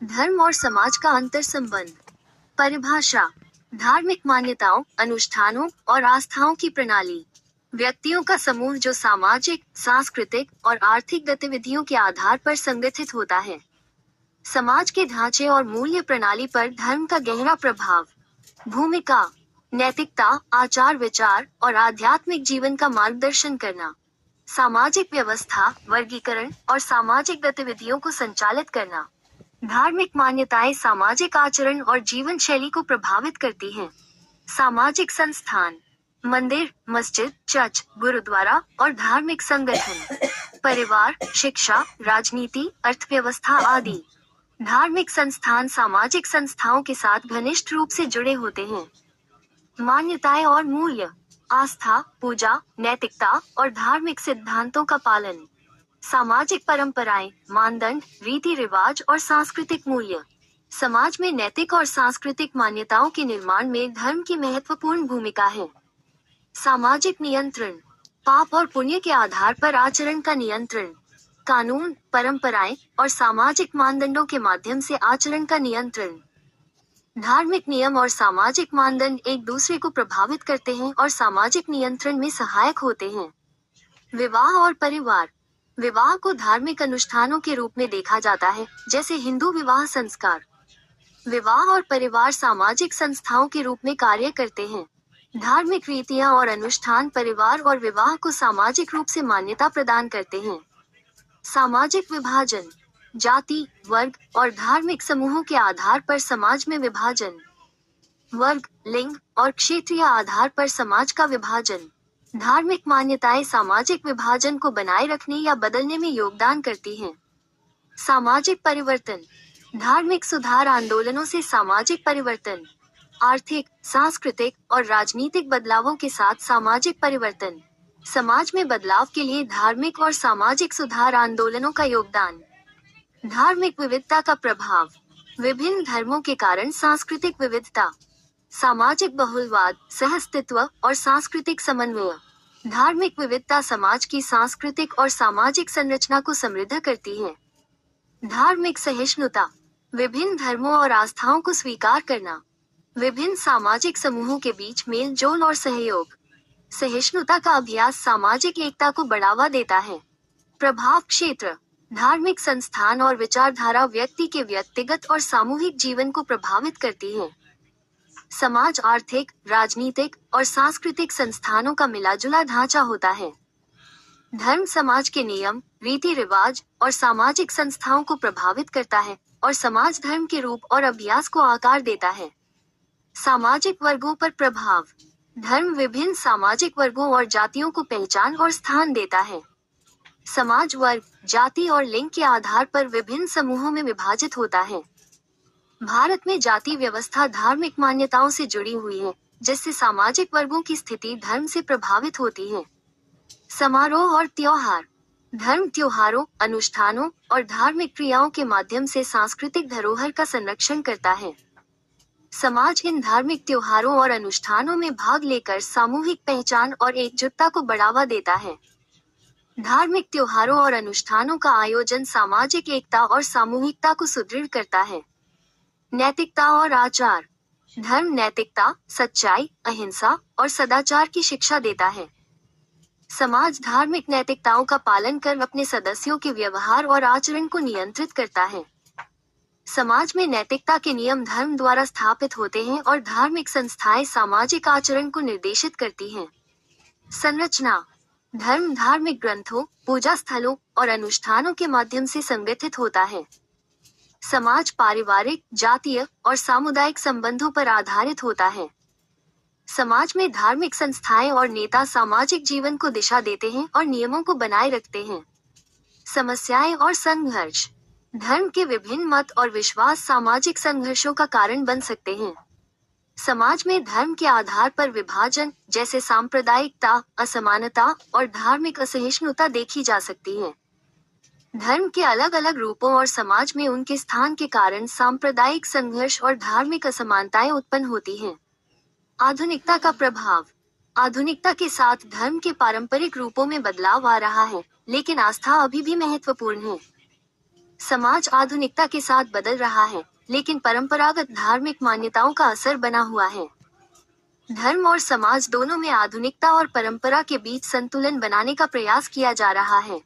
धर्म और समाज का अंतर संबंध। परिभाषा। धार्मिक मान्यताओं, अनुष्ठानों और आस्थाओं की प्रणाली। व्यक्तियों का समूह जो सामाजिक, सांस्कृतिक और आर्थिक गतिविधियों के आधार पर संगठित होता है। समाज के ढांचे और मूल्य प्रणाली पर धर्म का गहरा प्रभाव। भूमिका। नैतिकता, आचार विचार और आध्यात्मिक जीवन का मार्गदर्शन करना। सामाजिक व्यवस्था, वर्गीकरण और सामाजिक गतिविधियों को संचालित करना। धार्मिक मान्यताएं सामाजिक आचरण और जीवन शैली को प्रभावित करती हैं। सामाजिक संस्थान, मंदिर, मस्जिद, चर्च, गुरुद्वारा और धार्मिक संगठन। परिवार, शिक्षा, राजनीति, अर्थव्यवस्था आदि। धार्मिक संस्थान सामाजिक संस्थाओं के साथ घनिष्ठ रूप से जुड़े होते हैं। मान्यताएं और मूल्य। आस्था, पूजा, नैतिकता और धार्मिक सिद्धांतों का पालन। सामाजिक परंपराएं, मानदंड, रीति रिवाज और सांस्कृतिक मूल्य। समाज में नैतिक और सांस्कृतिक मान्यताओं के निर्माण में धर्म की महत्वपूर्ण भूमिका है। सामाजिक नियंत्रण। पाप और पुण्य के आधार पर आचरण का नियंत्रण। कानून, परंपराएं और सामाजिक मानदंडों के माध्यम से आचरण का नियंत्रण। धार्मिक नियम और सामाजिक मानदंड एक दूसरे को प्रभावित करते हैं और सामाजिक नियंत्रण में सहायक होते हैं। विवाह और परिवार। विवाह को धार्मिक अनुष्ठानों के रूप में देखा जाता है, जैसे हिंदू विवाह संस्कार। विवाह और परिवार सामाजिक संस्थाओं के रूप में कार्य करते हैं। धार्मिक रीतियां और अनुष्ठान परिवार और विवाह को सामाजिक रूप से मान्यता प्रदान करते हैं। सामाजिक विभाजन। जाति, वर्ग और धार्मिक समूहों के आधार पर समाज में विभाजन। वर्ग, लिंग और क्षेत्रीय आधार पर समाज का विभाजन। धार्मिक मान्यताएं सामाजिक विभाजन को बनाए रखने या बदलने में योगदान करती हैं। सामाजिक परिवर्तन। धार्मिक सुधार आंदोलनों से सामाजिक परिवर्तन। आर्थिक, सांस्कृतिक और राजनीतिक बदलावों के साथ सामाजिक परिवर्तन। समाज में बदलाव के लिए धार्मिक और सामाजिक सुधार आंदोलनों का योगदान। धार्मिक विविधता का प्रभाव। विभिन्न धर्मों के कारण सांस्कृतिक विविधता। सामाजिक बहुलवाद, सहअस्तित्व और सांस्कृतिक समन्वय। धार्मिक विविधता समाज की सांस्कृतिक और सामाजिक संरचना को समृद्ध करती है। धार्मिक सहिष्णुता। विभिन्न धर्मों और आस्थाओं को स्वीकार करना। विभिन्न सामाजिक समूहों के बीच मेल जोल और सहयोग। सहिष्णुता का अभ्यास सामाजिक एकता को बढ़ावा देता है। प्रभाव क्षेत्र। धार्मिक संस्थान और विचारधारा व्यक्ति के व्यक्तिगत और सामूहिक जीवन को प्रभावित करती है। समाज आर्थिक, राजनीतिक और सांस्कृतिक संस्थानों का मिलाजुला ढांचा होता है। धर्म समाज के नियम, रीति रिवाज और सामाजिक संस्थाओं को प्रभावित करता है और समाज धर्म के रूप और अभ्यास को आकार देता है। सामाजिक वर्गों पर प्रभाव। धर्म विभिन्न सामाजिक वर्गों और जातियों को पहचान और स्थान देता है। समाज वर्ग, जाति और लिंग के आधार पर विभिन्न समूहों में विभाजित होता है। भारत में जाति व्यवस्था धार्मिक मान्यताओं से जुड़ी हुई है, जिससे सामाजिक वर्गों की स्थिति धर्म से प्रभावित होती है। समारोह और त्योहार। धर्म त्योहारों, अनुष्ठानों और धार्मिक क्रियाओं के माध्यम से सांस्कृतिक धरोहर का संरक्षण करता है। समाज इन धार्मिक त्योहारों और अनुष्ठानों में भाग लेकर सामूहिक पहचान और एकजुटता को बढ़ावा देता है। धार्मिक त्योहारों और अनुष्ठानों का आयोजन सामाजिक एकता और सामूहिकता को सुदृढ़ करता है। नैतिकता और आचार। धर्म नैतिकता, सच्चाई, अहिंसा और सदाचार की शिक्षा देता है। समाज धार्मिक नैतिकताओं का पालन कर अपने सदस्यों के व्यवहार और आचरण को नियंत्रित करता है। समाज में नैतिकता के नियम धर्म द्वारा स्थापित होते हैं और धार्मिक संस्थाएं सामाजिक आचरण को निर्देशित करती हैं। संरचना। धर्म धार्मिक ग्रंथों, पूजा स्थलों और अनुष्ठानों के माध्यम से संगठित होता है। समाज पारिवारिक, जातीय और सामुदायिक संबंधों पर आधारित होता है। समाज में धार्मिक संस्थाएं और नेता सामाजिक जीवन को दिशा देते हैं और नियमों को बनाए रखते हैं। समस्याएं और संघर्ष। धर्म के विभिन्न मत और विश्वास सामाजिक संघर्षों का कारण बन सकते हैं। समाज में धर्म के आधार पर विभाजन, जैसे सांप्रदायिकता, असमानता और धार्मिक असहिष्णुता देखी जा सकती है। धर्म के अलग अलग रूपों और समाज में उनके स्थान के कारण सांप्रदायिक संघर्ष और धार्मिक असमानताएं उत्पन्न होती हैं। आधुनिकता का प्रभाव। आधुनिकता के साथ धर्म के पारंपरिक रूपों में बदलाव आ रहा है, लेकिन आस्था अभी भी महत्वपूर्ण है। समाज आधुनिकता के साथ बदल रहा है, लेकिन परंपरागत धार्मिक मान्यताओं का असर बना हुआ है। धर्म और समाज दोनों में आधुनिकता और परंपरा के बीच संतुलन बनाने का प्रयास किया जा रहा है।